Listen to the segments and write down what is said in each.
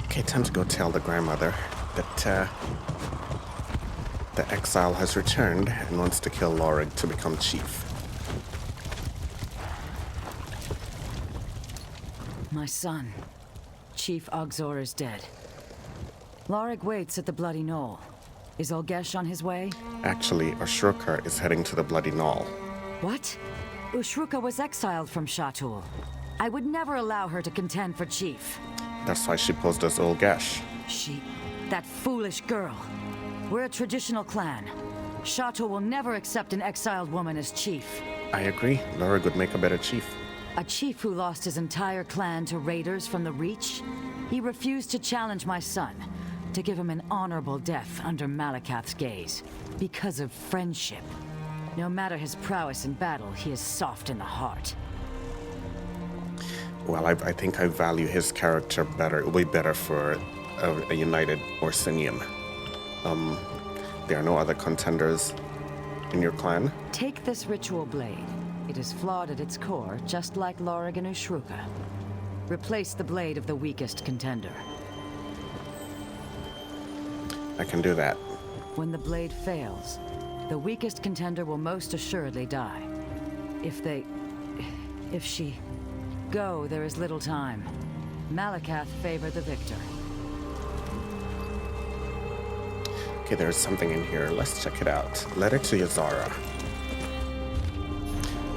Okay, time to go tell the grandmother that the exile has returned and wants to kill Lorig to become chief. My son, Chief Ogzor, is dead. Lorig waits at the Bloody Knoll. Is Olgesh on his way? Actually, Wrothgar is heading to the Bloody Knoll. What? Ushruka was exiled from Shatul. I would never allow her to contend for chief. That's why she posed as Olgesh. That foolish girl. We're a traditional clan. Shatul will never accept an exiled woman as chief. I agree. Lorig would make a better chief. A chief who lost his entire clan to raiders from the Reach? He refused to challenge my son, to give him an honorable death under Malakath's gaze. Because of friendship. No matter his prowess in battle, he is soft in the heart. Well, I think I value his character better. It will be better for a united Orsinian. There are no other contenders in your clan? Take this ritual blade. It is flawed at its core, just like Lorig and Ushruka. Replace the blade of the weakest contender. I can do that. When the blade fails, the weakest contender will most assuredly die. If she go, there is little time. Malakath favor the victor. Okay, there's something in here. Let's check it out. Letter to Yazara.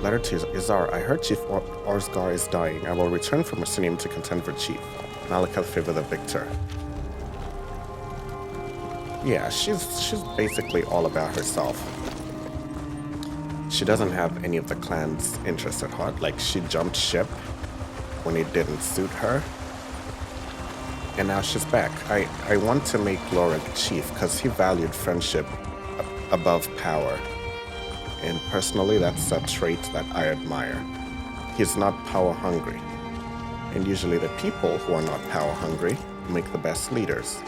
Letter to Yazara. I heard Chief Wrothgar is dying. I will return from Orsinium to contend for chief. Malakath favor the victor. Yeah, she's basically all about herself. She doesn't have any of the clan's interests at heart. Like, she jumped ship when it didn't suit her. And now she's back. I want to make Lorig chief because he valued friendship above power. And personally, that's a trait that I admire. He's not power hungry. And usually the people who are not power hungry make the best leaders.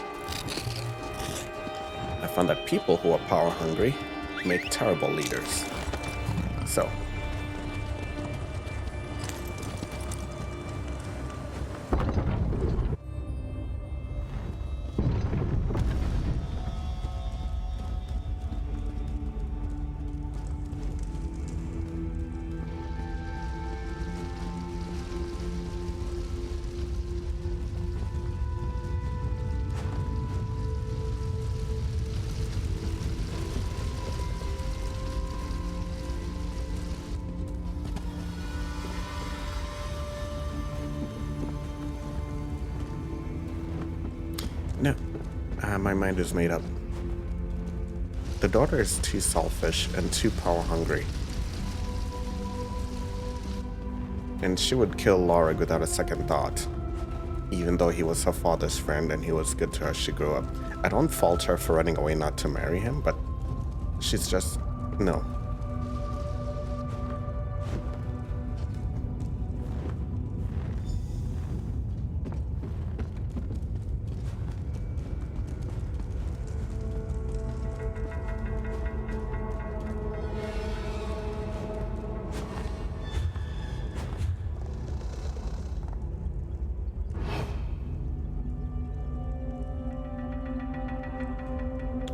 I found that people who are power hungry make terrible leaders. So, no, my mind is made up. The daughter is too selfish and too power hungry. And she would kill Lorig without a second thought. Even though he was her father's friend and he was good to her, she grew up. I don't fault her for running away not to marry him, but she's just, no.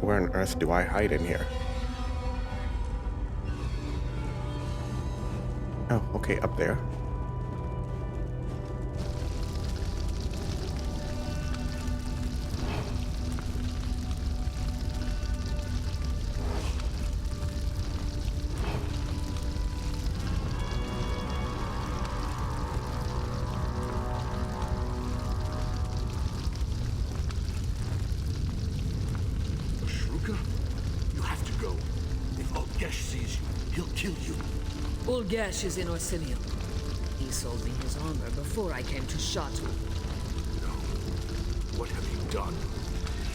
Where on earth do I hide in here? Oh, okay, up there. You have to go. If Olgesh sees you, he'll kill you. Olgesh is in Orsinium. He sold me his armor before I came to Shatul. No. What have you done?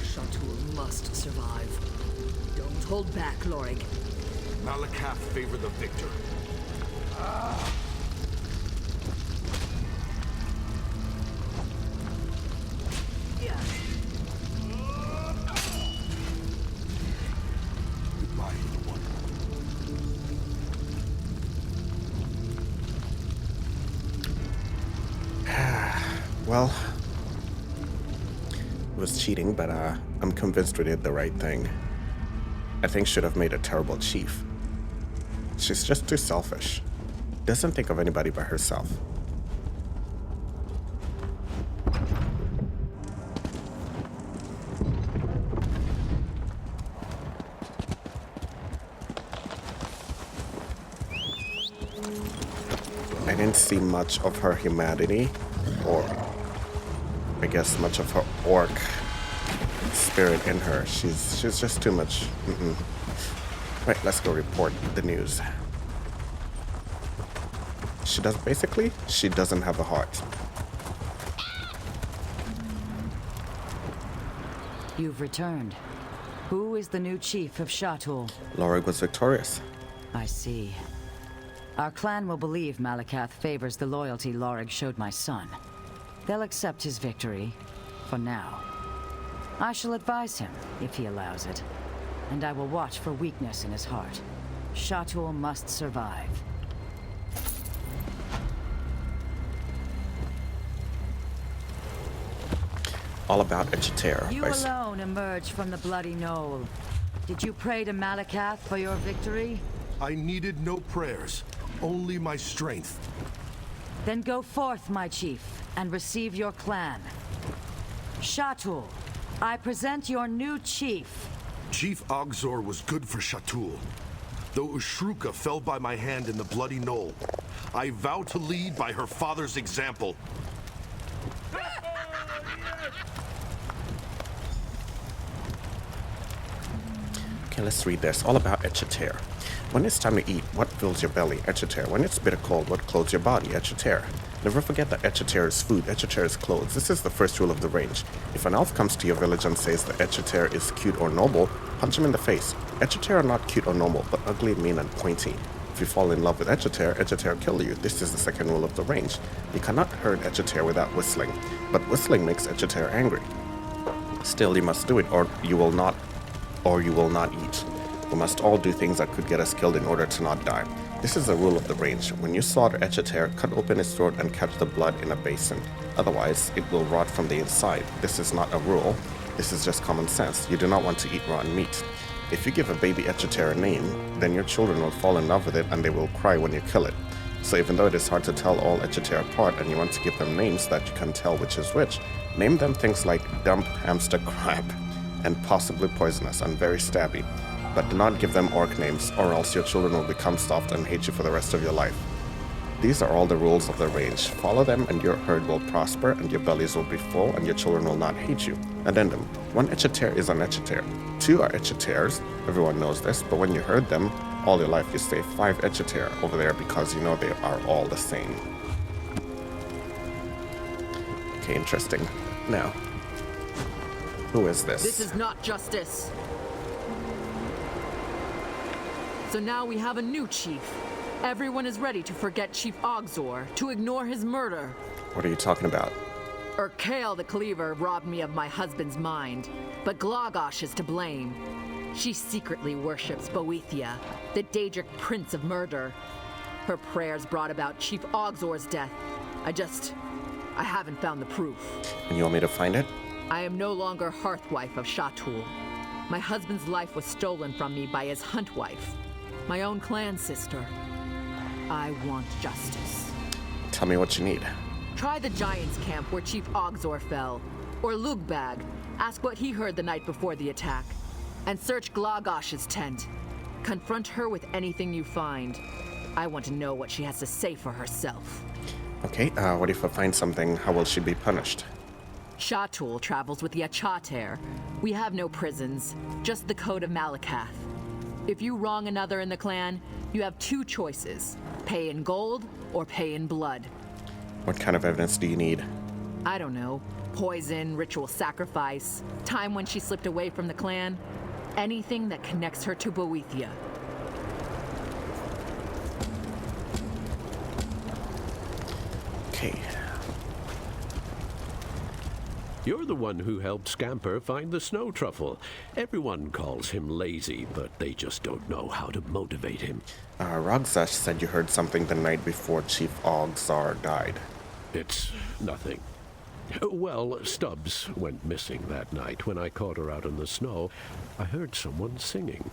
Shatul must survive. Don't hold back, Lorig. Malakath favor the victor. Goodbye, little one. Well, was cheating, but I'm convinced we did the right thing. I think should have made a terrible chief. She's just too selfish. Doesn't think of anybody but herself. I didn't see much of her humanity, or I guess much of her orc spirit in her. She's just too much. Right, let's go report the news. She doesn't have a heart. You've returned. Who is the new chief of Shatul? Lorag was victorious. I see. Our clan will believe Malakath favors the loyalty Lorag showed my son. They'll accept his victory, for now. I shall advise him, if he allows it. And I will watch for weakness in his heart. Shatul must survive. All about Echeter. You alone emerged from the bloody Knoll. Did you pray to Malakath for your victory? I needed no prayers, only my strength. Then go forth, my chief, and receive your clan. Shatul, I present your new chief. Chief Ogzor was good for Shatul. Though Ushruka fell by my hand in the bloody Knoll, I vow to lead by her father's example. Okay, let's read this. All about Echeter. When it's time to eat, what fills your belly? Echeter. When it's bitter cold, what clothes your body? Echeter. Never forget that Echeter is food, Echeter is clothes. This is the first rule of the range. If an elf comes to your village and says that Echeter is cute or noble, punch him in the face. Echeter are not cute or noble, but ugly, mean, and pointy. If you fall in love with Echeter, Echeter will kill you. This is the second rule of the range. You cannot hurt Echeter without whistling, but whistling makes Echeter angry. Still, you must do it, or you will not eat. We must all do things that could get us killed in order to not die. This is the rule of the range. When you slaughter Echeter, cut open its throat and catch the blood in a basin. Otherwise, it will rot from the inside. This is not a rule. This is just common sense. You do not want to eat rotten meat. If you give a baby Echeter a name, then your children will fall in love with it and they will cry when you kill it. So even though it is hard to tell all Echeter apart and you want to give them names that you can tell which is which, name them things like dump, hamster, crab, and possibly poisonous and very stabby. But do not give them orc names, or else your children will become soft and hate you for the rest of your life. These are all the rules of the range. Follow them and your herd will prosper, and your bellies will be full, and your children will not hate you. Addendum. 1 Echeter is an Echeter. 2 are Echeters. Everyone knows this, but when you herd them, all your life you say 5 Echeter over there because you know they are all the same. Okay, interesting. Now, who is this? This is not justice. So now we have a new chief. Everyone is ready to forget Chief Ogzor, to ignore his murder. What are you talking about? Urkael the Cleaver robbed me of my husband's mind, but Glagosh is to blame. She secretly worships Boethia, the Daedric Prince of Murder. Her prayers brought about Chief Ogzor's death. I haven't found the proof. And you want me to find it? I am no longer hearthwife of Shatul. My husband's life was stolen from me by his huntwife, my own clan sister. I want justice. Tell me what you need. Try the Giants' camp where Chief Ogzor fell, or Lugbag. Ask what he heard the night before the attack. And search Glagosh's tent. Confront her with anything you find. I want to know what she has to say for herself. Okay, what if I find something? How will she be punished? Shatul travels with the Achater. We have no prisons, just the Code of Malakath. If you wrong another in the clan, you have 2 choices. Pay in gold or pay in blood. What kind of evidence do you need? I don't know. Poison, ritual sacrifice, time when she slipped away from the clan. Anything that connects her to Boethia. Okay. You're the one who helped Scamper find the snow truffle. Everyone calls him lazy, but they just don't know how to motivate him. Rogzash said you heard something the night before Chief Ogzar died. It's nothing. Well, Stubbs went missing that night. When I caught her out in the snow, I heard someone singing.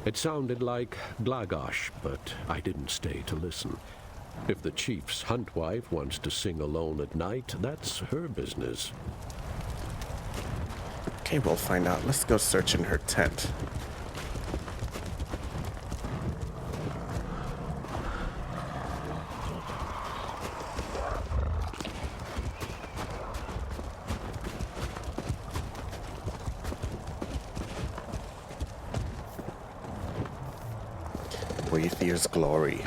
It sounded like Glagosh, but I didn't stay to listen. If the chief's hunt wife wants to sing alone at night, that's her business. Okay, we'll find out. Let's go search in her tent. Boethiah's glory.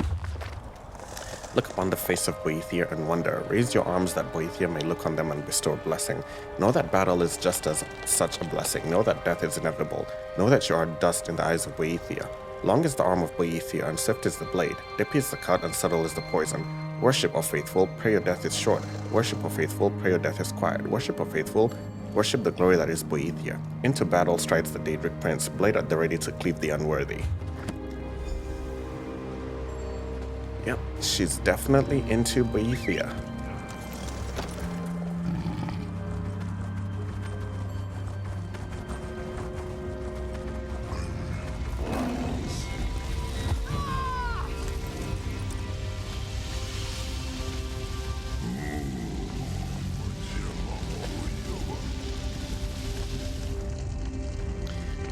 Look upon the face of Boethiah and wonder. Raise your arms that Boethiah may look on them and bestow a blessing. Know that battle is just as such a blessing. Know that death is inevitable. Know that you are dust in the eyes of Boethiah. Long is the arm of Boethiah, and swift is the blade. Dippy is the cut, and subtle is the poison. Worship, O faithful, pray your death is short. Worship, O faithful, pray your death is quiet. Worship, O faithful, worship the glory that is Boethiah. Into battle strides the Daedric prince, blade at the ready to cleave the unworthy. Yep, she's definitely into Boethiah.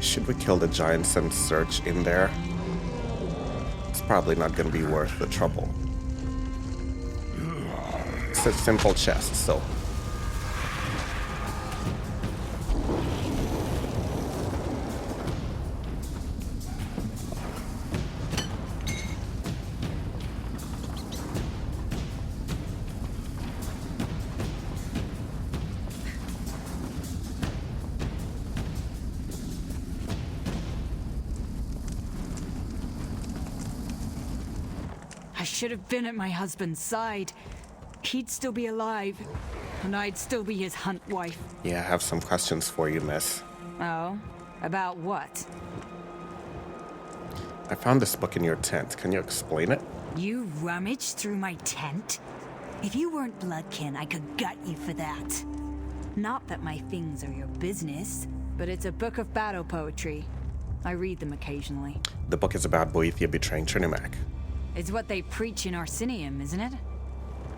Should we kill the giants and search in there? Probably not going to be worth the trouble. It's a simple chest, so. I should have been at my husband's side. He'd still be alive, and I'd still be his hunt wife. Yeah, I have some questions for you, miss. Oh? About what? I found this book in your tent. Can you explain it? You rummaged through my tent? If you weren't bloodkin, I could gut you for that. Not that my things are your business. But it's a book of battle poetry. I read them occasionally. The book is about Boethiah betraying Trinimac. It's what they preach in Orsinium, isn't it?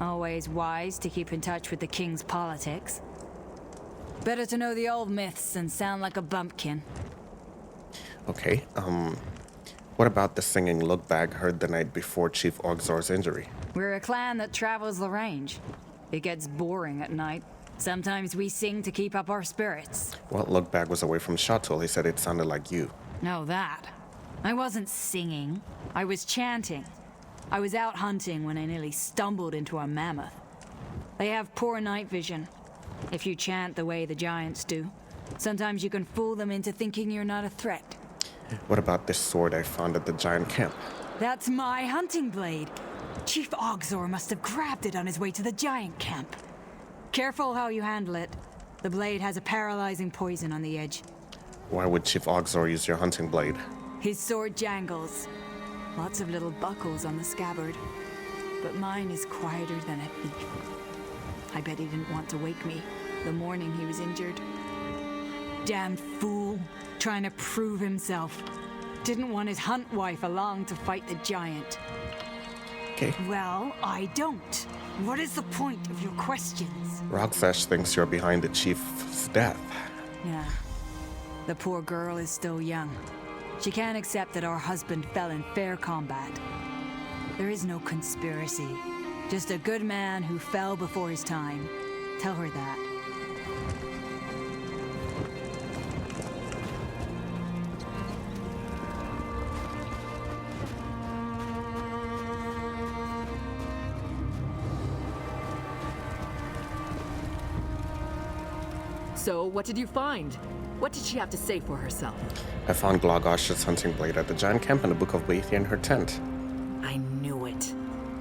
Always wise to keep in touch with the king's politics. Better to know the old myths than sound like a bumpkin. Okay, what about the singing look-back heard the night before Chief Ogzor's injury? We're a clan that travels the range. It gets boring at night. Sometimes we sing to keep up our spirits. Well, look-back was away from Shottul. He said it sounded like you. No, that. I wasn't singing. I was chanting. I was out hunting when I nearly stumbled into a mammoth. They have poor night vision. If you chant the way the giants do, sometimes you can fool them into thinking you're not a threat. What about this sword I found at the giant camp? That's my hunting blade. Chief Ogzor must have grabbed it on his way to the giant camp. Careful how you handle it. The blade has a paralyzing poison on the edge. Why would Chief Ogzor use your hunting blade? His sword jangles. Lots of little buckles on the scabbard. But mine is quieter than a thief. I bet he didn't want to wake me the morning he was injured. Damn fool, trying to prove himself. Didn't want his hunt wife along to fight the giant. Okay. Well, I don't. What is the point of your questions? Roxash thinks you're behind the chief's death. Yeah. The poor girl is still young. She can't accept that our husband fell in fair combat. There is no conspiracy. Just a good man who fell before his time. Tell her that. So, what did you find? What did she have to say for herself? I found Glagosh's hunting blade at the giant camp and a book of Boethiah in her tent. I knew it.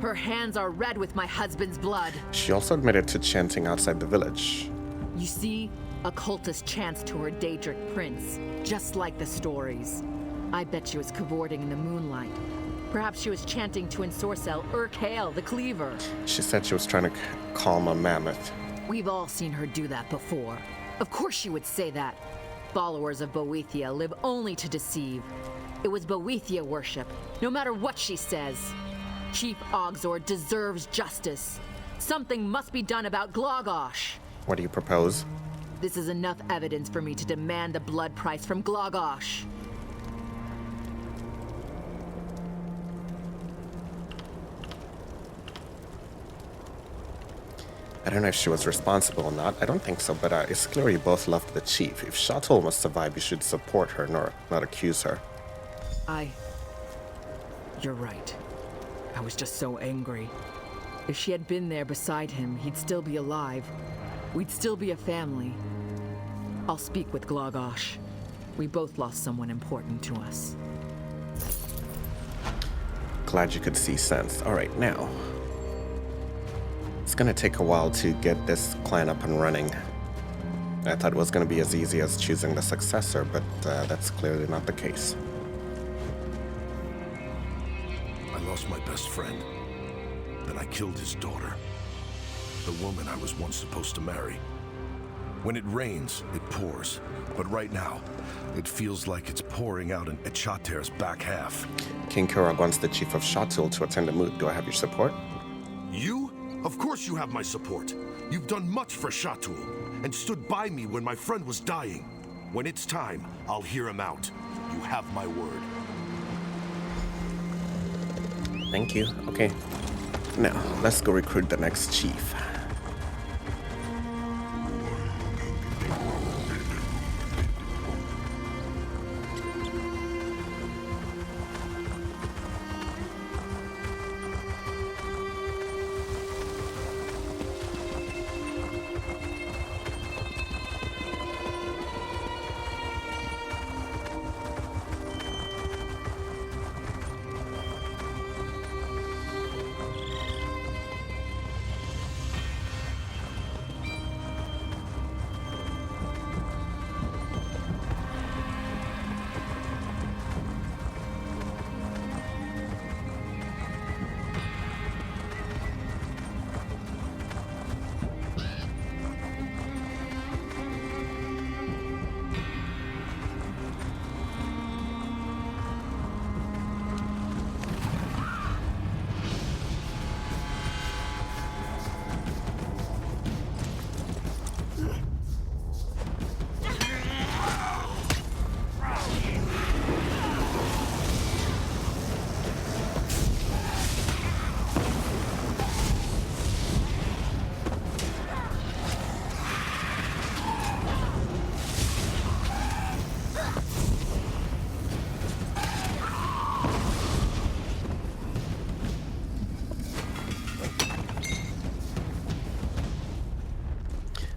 Her hands are red with my husband's blood. She also admitted to chanting outside the village. You see, a cultist chants to her Daedric prince, just like the stories. I bet she was cavorting in the moonlight. Perhaps she was chanting to ensorcel Urkhael the Cleaver. She said she was trying to calm a mammoth. We've all seen her do that before. Of course she would say that. Followers of Boethia live only to deceive. It was Boethia worship, no matter what she says. Chief Ogzor deserves justice. Something must be done about Glogosh. What do you propose? This is enough evidence for me to demand the blood price from Glogosh. I don't know if she was responsible or not. I don't think so, but it's clear you both loved the chief. If Shatul must survive, you should support her, not accuse her. You're right. I was just so angry. If she had been there beside him, he'd still be alive. We'd still be a family. I'll speak with Glogosh. We both lost someone important to us. Glad you could see sense. Alright, now. It's gonna take a while to get this clan up and running. I thought it was gonna be as easy as choosing the successor, but that's clearly not the case. I lost my best friend. Then I killed his daughter. The woman I was once supposed to marry. When it rains, it pours. But right now, it feels like it's pouring out in Echater's back half. King Kurog wants the chief of Shatul to attend the moot. Do I have your support? You? Of course you have my support. You've done much for Shatul, and stood by me when my friend was dying. When it's time, I'll hear him out. You have my word. Thank you. Okay. Now, let's go recruit the next chief.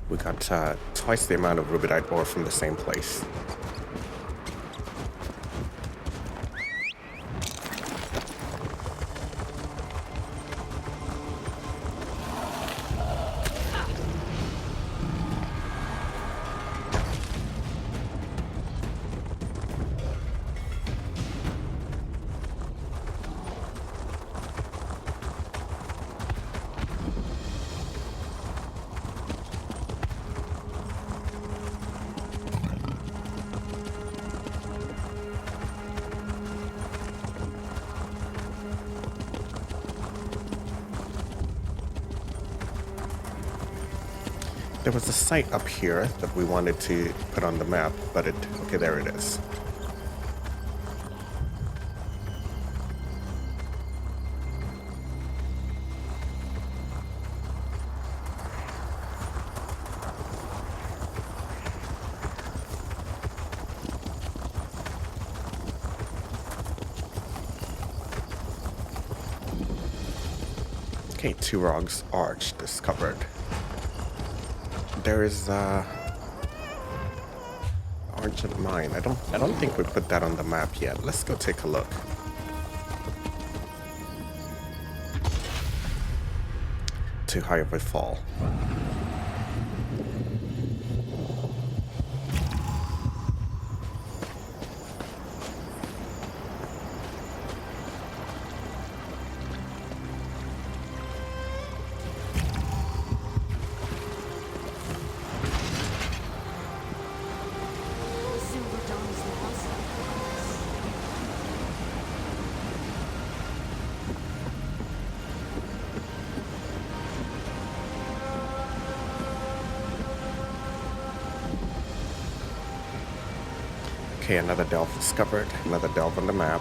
We got twice the amount of rubidite ore from the same place. There was a site up here that we wanted to put on the map, but okay, there it is. Okay, Turog's Arch discovered. There is Argent Mine. I don't think we put that on the map yet. Let's go take a look. Too high of a fall. Okay, another delve discovered. Another delve on the map.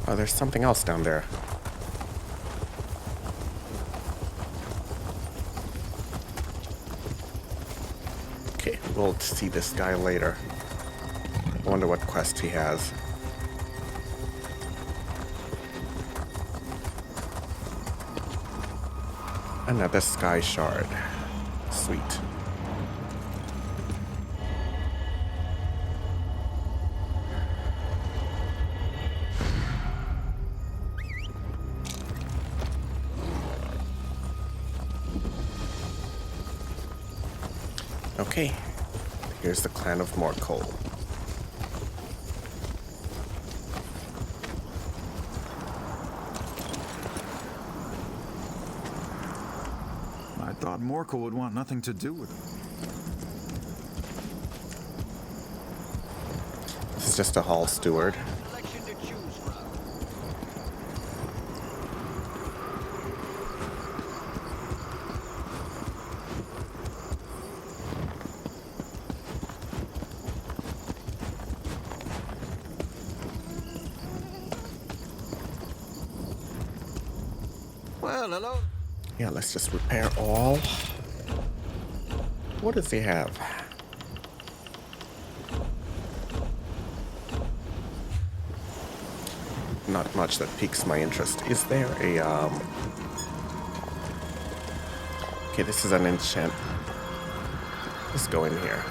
Oh, there's something else down there. Okay, we'll see this guy later. I wonder what quest he has. Another sky shard. Sweet. Okay, here's the clan of Morcoal. I thought Morcoal would want nothing to do with it. This is just a hall steward. Well, hello. Yeah, let's just repair all. What does he have? Not much that piques my interest. Is there a, Okay, this is an enchant. Let's go in here.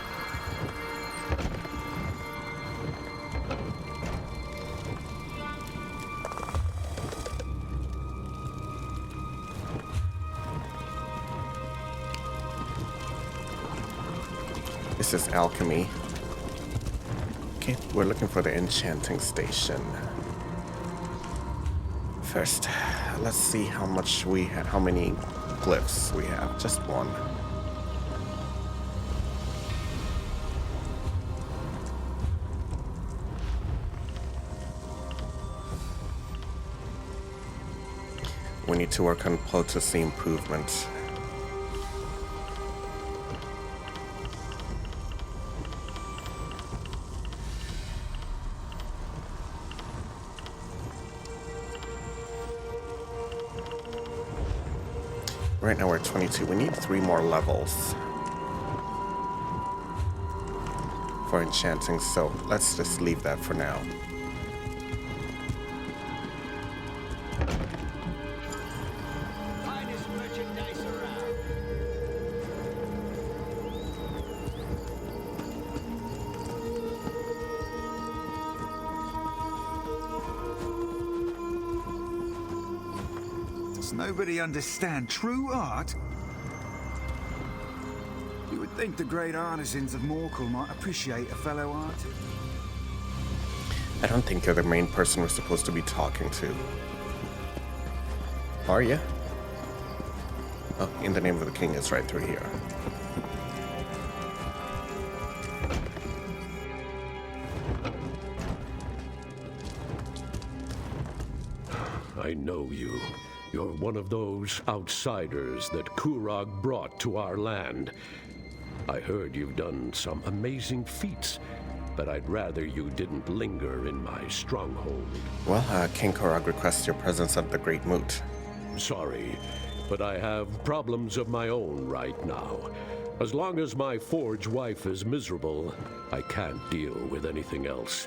This is alchemy. Okay, we're looking for the enchanting station. First, let's see how much we have, how many glyphs we have. Just one. We need to work on potency improvement. Right now we're at 22. We need 3 more levels for enchanting, so let's just leave that for now. Does nobody understand true art? You would think the great artisans of Morcoal might appreciate a fellow artist. I don't think you're the main person we're supposed to be talking to. Are you? Oh, in the name of the king is right through here. I know you. You're one of those outsiders that Kurog brought to our land. I heard you've done some amazing feats, but I'd rather you didn't linger in my stronghold. Well, King Kurog requests your presence at the Great Moot. Sorry, but I have problems of my own right now. As long as my forge wife is miserable, I can't deal with anything else.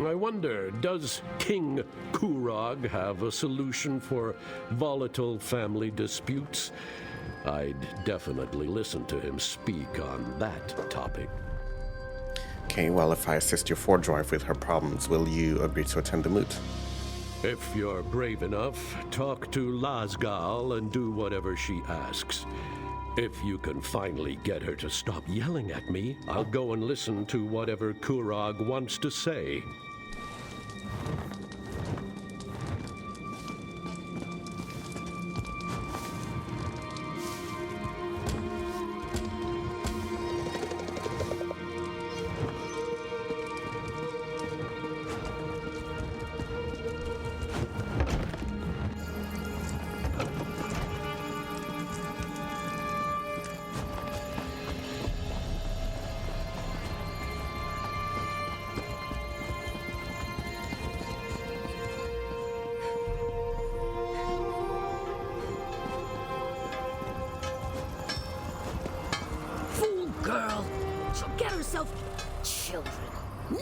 I wonder, does King Kurog have a solution for volatile family disputes? I'd definitely listen to him speak on that topic. Okay, well, if I assist your Ford wife with her problems, will you agree to attend the moot? If you're brave enough, talk to Wrothgar and do whatever she asks. If you can finally get her to stop yelling at me, I'll go and listen to whatever Kurog wants to say. Girl, she'll get herself children.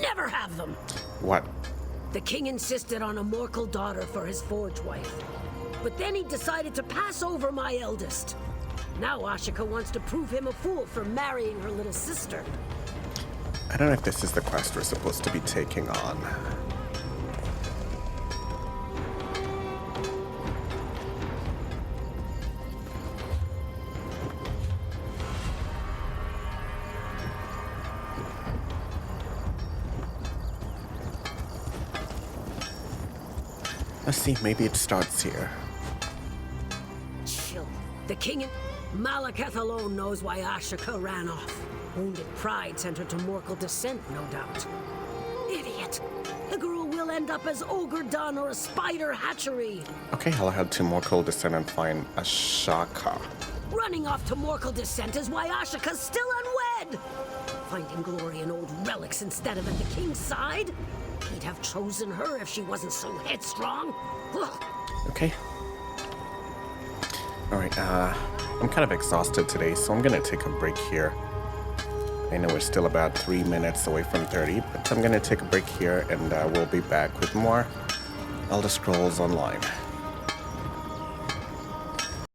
Never have them. What? The king insisted on a Morkel daughter for his forge wife. But then he decided to pass over my eldest. Now Ashika wants to prove him a fool for marrying her little sister. I don't know if this is the quest we're supposed to be taking on. Let's see, maybe it starts here. Chill. The king and Malakath alone knows why Ashika ran off. Wounded pride sent her to Morkel descent, no doubt. Idiot. The girl will end up as Ogre Dun or a spider hatchery. Okay, I'll head to Morkel descent and find Ashaka. Running off to Morkel descent is why Ashika's still unwed. Finding glory in old relics instead of at the king's side? He'd have chosen her if she wasn't so headstrong. Ugh. Okay. Alright, I'm kind of exhausted today, so I'm gonna take a break here. I know we're still about 3 minutes away from 30, but I'm gonna take a break here and we'll be back with more Elder Scrolls Online.